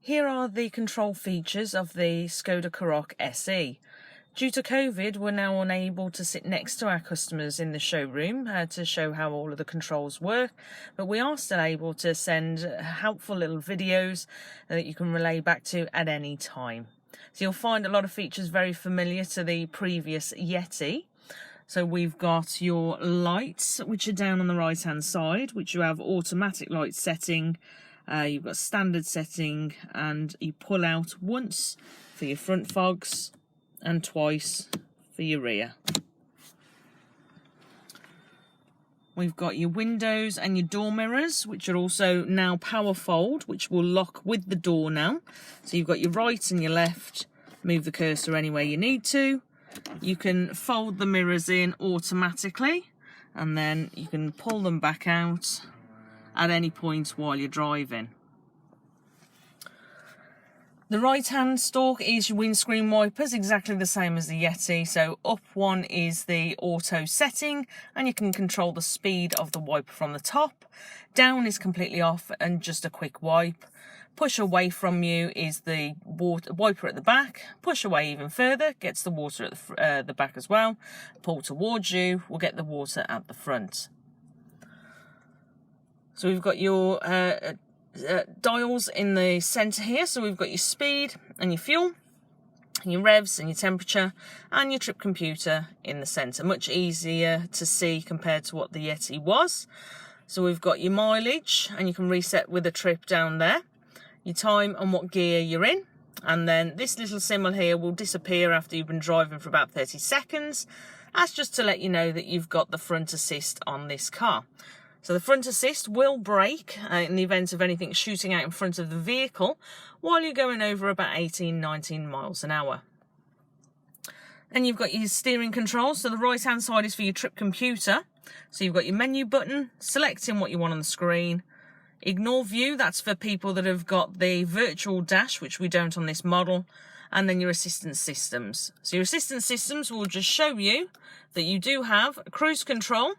Here are the control features of the Skoda Karoq SE. Due to COVID, we're now unable to sit next to our customers in the showroom to show how all of the controls work, but we are still able to send helpful little videos that you can relay back to at any time. So you'll find a lot of features very familiar to the previous Yeti. So we've got your lights, which are down on the right hand side, which you have automatic light setting. You've got standard setting, and you pull out once for your front fogs and twice for your rear. We've got your windows and your door mirrors, which are also now power fold, which will lock with the door now. So you've got your right and your left, move the cursor anywhere you need to. You can fold the mirrors in automatically, and then you can pull them back out at any point while you're driving. The right hand stalk is your windscreen wipers, exactly the same as the Yeti. So up one is the auto setting, and you can control the speed of the wiper from the top. Down is completely off and just a quick wipe. Push away from you is the wiper at the back. Push away even further, gets the water at the back as well. Pull towards you, will get the water at the front. So we've got your dials in the centre here. So we've got your speed and your fuel, your revs and your temperature, and your trip computer in the centre. Much easier to see compared to what the Yeti was. So we've got your mileage, and you can reset with a trip down there. Your time and what gear you're in. And then this little symbol here will disappear after you've been driving for about 30 seconds. That's just to let you know that you've got the front assist on this car. So the front assist will brake in the event of anything shooting out in front of the vehicle while you're going over about 18-19 miles an hour. And you've got your steering controls. So the right hand side is for your trip computer. So you've got your menu button, selecting what you want on the screen. Ignore view, that's for people that have got the virtual dash, which we don't on this model. And then your assistance systems. So your assistance systems will just show you that you do have cruise control.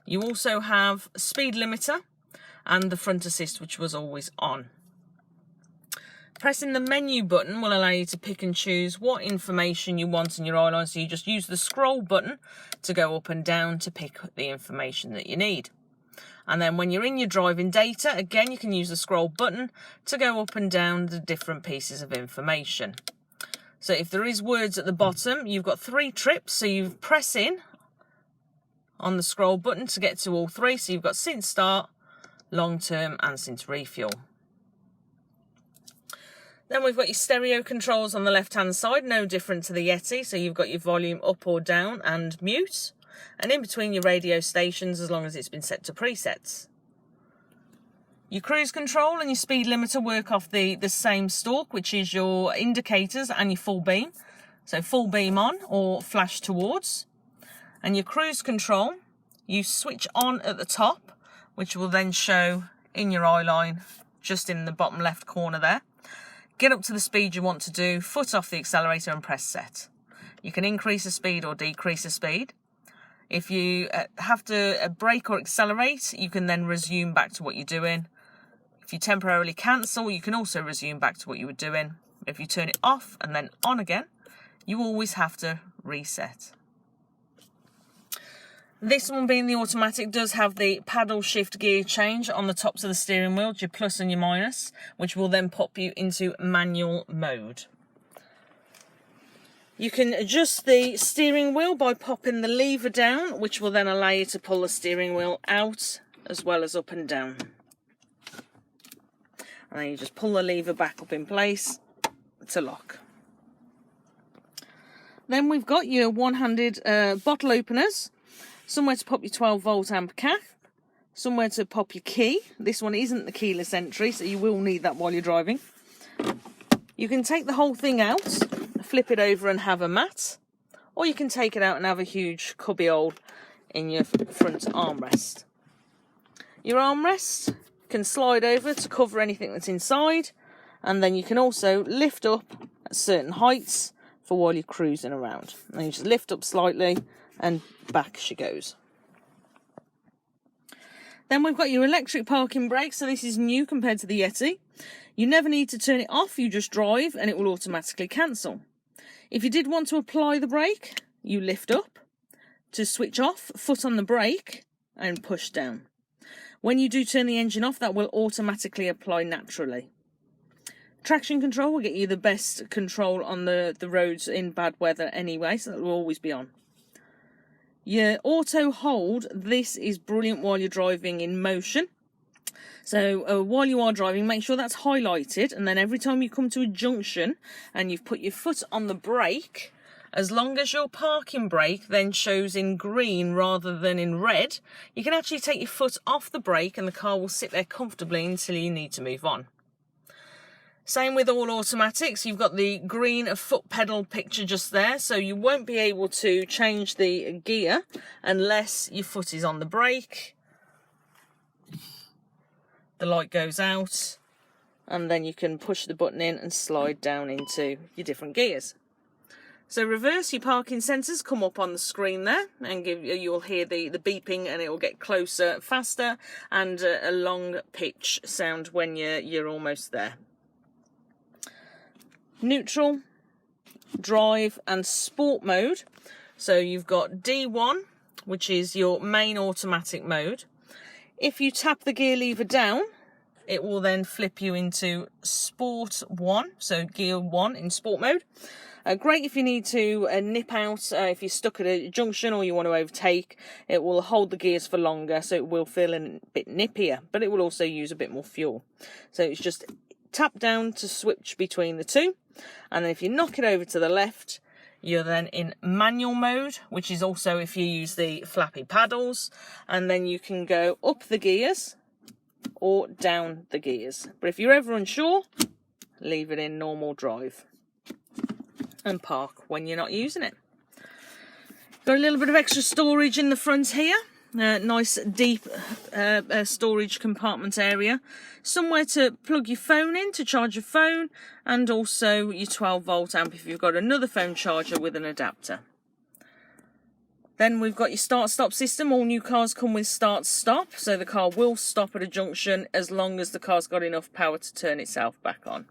You also have speed limiter and the front assist, which was always on. Pressing the menu button will allow you to pick and choose what information you want in your eyeline. So you just use the scroll button to go up and down to pick the information that you need. And then when you're in your driving data, again, you can use the scroll button to go up and down the different pieces of information. So if there is words at the bottom, you've got 3 trips. So you press in on the scroll button to get to all 3. So you've got since start, long term, and since refuel. Then we've got your stereo controls on the left hand side, no different to the Yeti. So you've got your volume up or down and mute, and in between your radio stations as long as it's been set to presets. Your cruise control and your speed limiter work off the same stalk, which is your indicators and your full beam. So full beam on or flash towards. And your cruise control, you switch on at the top, which will then show in your eye line, just in the bottom left corner there. Get up to the speed you want to do, foot off the accelerator and press set. You can increase the speed or decrease the speed. If you have to brake or accelerate, you can then resume back to what you're doing. If you temporarily cancel, you can also resume back to what you were doing. If you turn it off and then on again, you always have to reset. This one, being the automatic, does have the paddle shift gear change on the tops of the steering wheel, your plus and your minus, which will then pop you into manual mode. You can adjust the steering wheel by popping the lever down, which will then allow you to pull the steering wheel out as well as up and down. And then you just pull the lever back up in place to lock. Then we've got your one-handed bottle openers. Somewhere to pop your 12-volt amp cap, somewhere to pop your key. This one isn't the keyless entry, so you will need that while you're driving. You can take the whole thing out, flip it over and have a mat, or you can take it out and have a huge cubbyhole in your front armrest. Your armrest can slide over to cover anything that's inside, and then you can also lift up at certain heights for while you're cruising around. And you just lift up slightly and back she goes. Then we've got your electric parking brake. So this is new compared to the Yeti. You never need to turn it off, you just drive and it will automatically cancel. If you did want to apply the brake, you lift up to switch off, foot on the brake and push down. When you do turn the engine off, that will automatically apply naturally. Traction control will get you the best control on the roads in bad weather anyway, so that will always be on. Your auto hold, this is brilliant while you're driving in motion. So while you are driving, make sure that's highlighted, and then every time you come to a junction and you've put your foot on the brake, as long as your parking brake then shows in green rather than in red, you can actually take your foot off the brake and the car will sit there comfortably until you need to move on. Same with all automatics, you've got the green foot pedal picture just there, so you won't be able to change the gear unless your foot is on the brake. The light goes out and then you can push the button in and slide down into your different gears. So reverse, your parking sensors come up on the screen there and you'll hear the beeping and it will get closer faster, and a long pitch sound when you're almost there. Neutral, drive and sport mode. So you've got D1, which is your main automatic mode. If you tap the gear lever down, it will then flip you into Sport 1, so Gear 1 in Sport mode. Great if you need to nip out, if you're stuck at a junction or you want to overtake. It will hold the gears for longer, so it will feel a bit nippier, but it will also use a bit more fuel. So it's just tap down to switch between the two, and then if you knock it over to the left, you're then in manual mode, which is also if you use the flappy paddles, and then you can go up the gears or down the gears. But if you're ever unsure, leave it in normal drive and park when you're not using it. Got a little bit of extra storage in the front here. Nice deep storage compartment area. Somewhere to plug your phone in to charge your phone, and also your 12-volt amp if you've got another phone charger with an adapter. Then we've got your start-stop system. All new cars come with start-stop, so the car will stop at a junction as long as the car's got enough power to turn itself back on.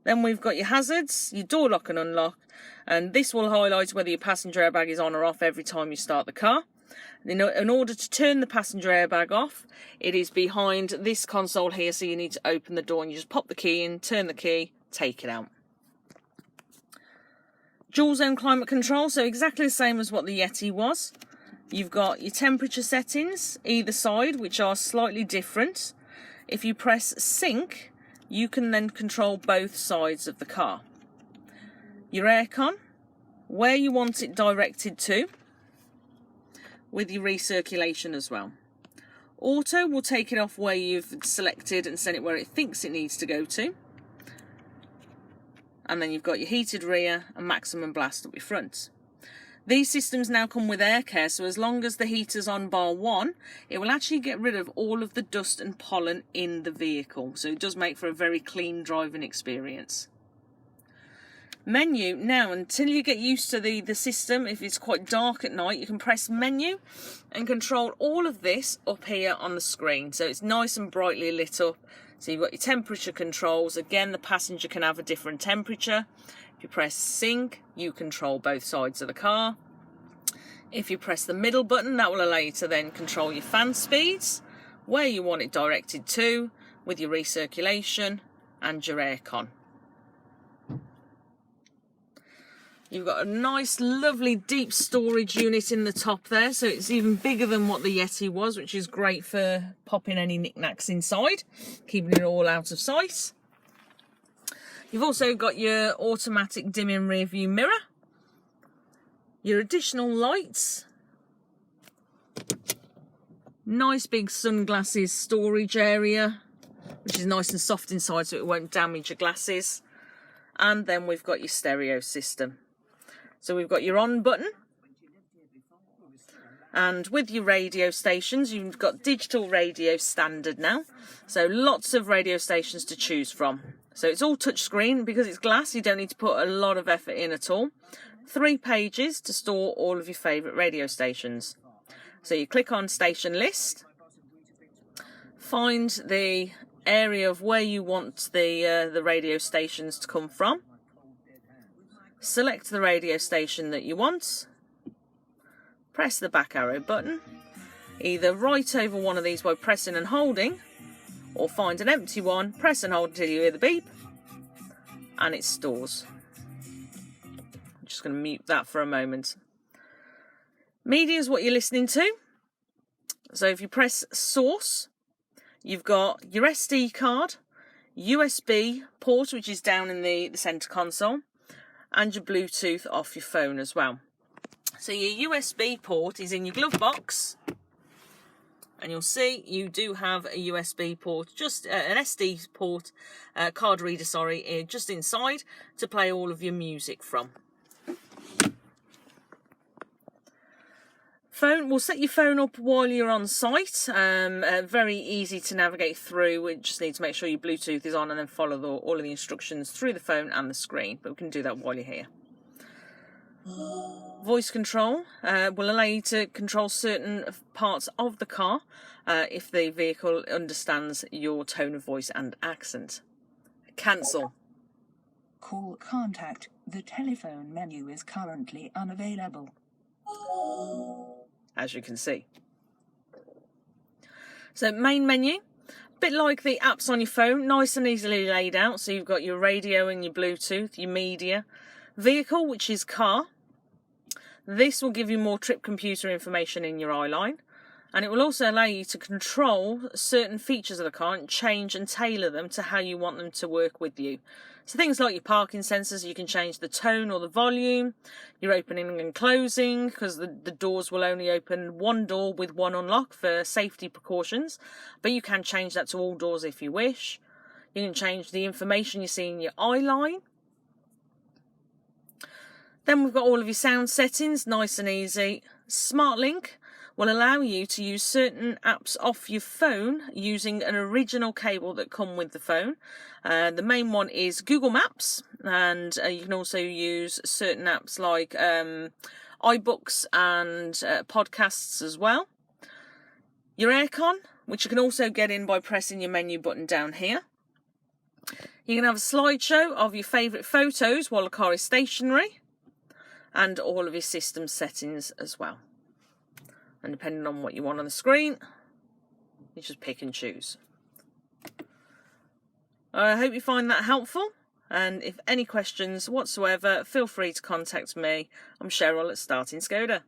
Then we've got your hazards, your door lock and unlock, and this will highlight whether your passenger airbag is on or off every time you start the car. In order to turn the passenger airbag off, it is behind this console here, so you need to open the door and you just pop the key in, turn the key, take it out. Dual zone climate control, so exactly the same as what the Yeti was. You've got your temperature settings either side, which are slightly different. If you press sync, you can then control both sides of the car. Your aircon, where you want it directed to, with your recirculation as well. Auto will take it off where you've selected and send it where it thinks it needs to go to. And then you've got your heated rear and maximum blast up your front. These systems now come with air care, so as long as the heater's on bar 1, it will actually get rid of all of the dust and pollen in the vehicle. So it does make for a very clean driving experience. Menu, now until you get used to the system, if it's quite dark at night, you can press menu and control all of this up here on the screen. So it's nice and brightly lit up. So you've got your temperature controls. Again, the passenger can have a different temperature. If you press sync, you control both sides of the car. If you press the middle button, that will allow you to then control your fan speeds, where you want it directed to, with your recirculation and your aircon. You've got a nice, lovely, deep storage unit in the top there, so it's even bigger than what the Yeti was, which is great for popping any knickknacks inside, keeping it all out of sight. You've also got your automatic dimming rear view mirror, your additional lights, nice big sunglasses storage area, which is nice and soft inside so it won't damage your glasses, and then we've got your stereo system. So we've got your on button, and with your radio stations, you've got digital radio standard now, so lots of radio stations to choose from. So it's all touchscreen. Because it's glass, you don't need to put a lot of effort in at all. 3 pages to store all of your favourite radio stations. So you click on station list, find the area of where you want the radio stations to come from. Select the radio station that you want. Press the back arrow button. Either write over one of these by pressing and holding, or find an empty one, press and hold until you hear the beep, and it stores. I'm just going to mute that for a moment. Media is what you're listening to. So if you press source, you've got your SD card, USB port, which is down in the centre console, and your Bluetooth off your phone as well. So your USB port is in your glove box, and you'll see you do have a USB port, just an SD port, card reader, sorry, just inside to play all of your music from. Phone, we'll set your phone up while you're on site. Very easy to navigate through. We just need to make sure your Bluetooth is on and then follow all of the instructions through the phone and the screen. But we can do that while you're here. Voice control will allow you to control certain parts of the car if the vehicle understands your tone of voice and accent. Cancel. Call contact. The telephone menu is currently unavailable. As you can see. So main menu, a bit like the apps on your phone, nice and easily laid out. So you've got your radio and your Bluetooth, your media. Vehicle, which is car. This will give you more trip computer information in your eye line. And it will also allow you to control certain features of the car and change and tailor them to how you want them to work with you. So things like your parking sensors, you can change the tone or the volume, your opening and closing, because the doors will only open one door with one unlock for safety precautions, but you can change that to all doors if you wish. You can change the information you see in your eye line. Then we've got all of your sound settings, nice and easy. SmartLink will allow you to use certain apps off your phone using an original cable that come with the phone. The main one is Google Maps, and you can also use certain apps like iBooks and podcasts as well. Your aircon, which you can also get in by pressing your menu button down here. You can have a slideshow of your favourite photos while the car is stationary, and all of your system settings as well. And depending on what you want on the screen, you just pick and choose. I hope you find that helpful. And if any questions whatsoever, feel free to contact me. I'm Cheryl at STARTIN Skoda.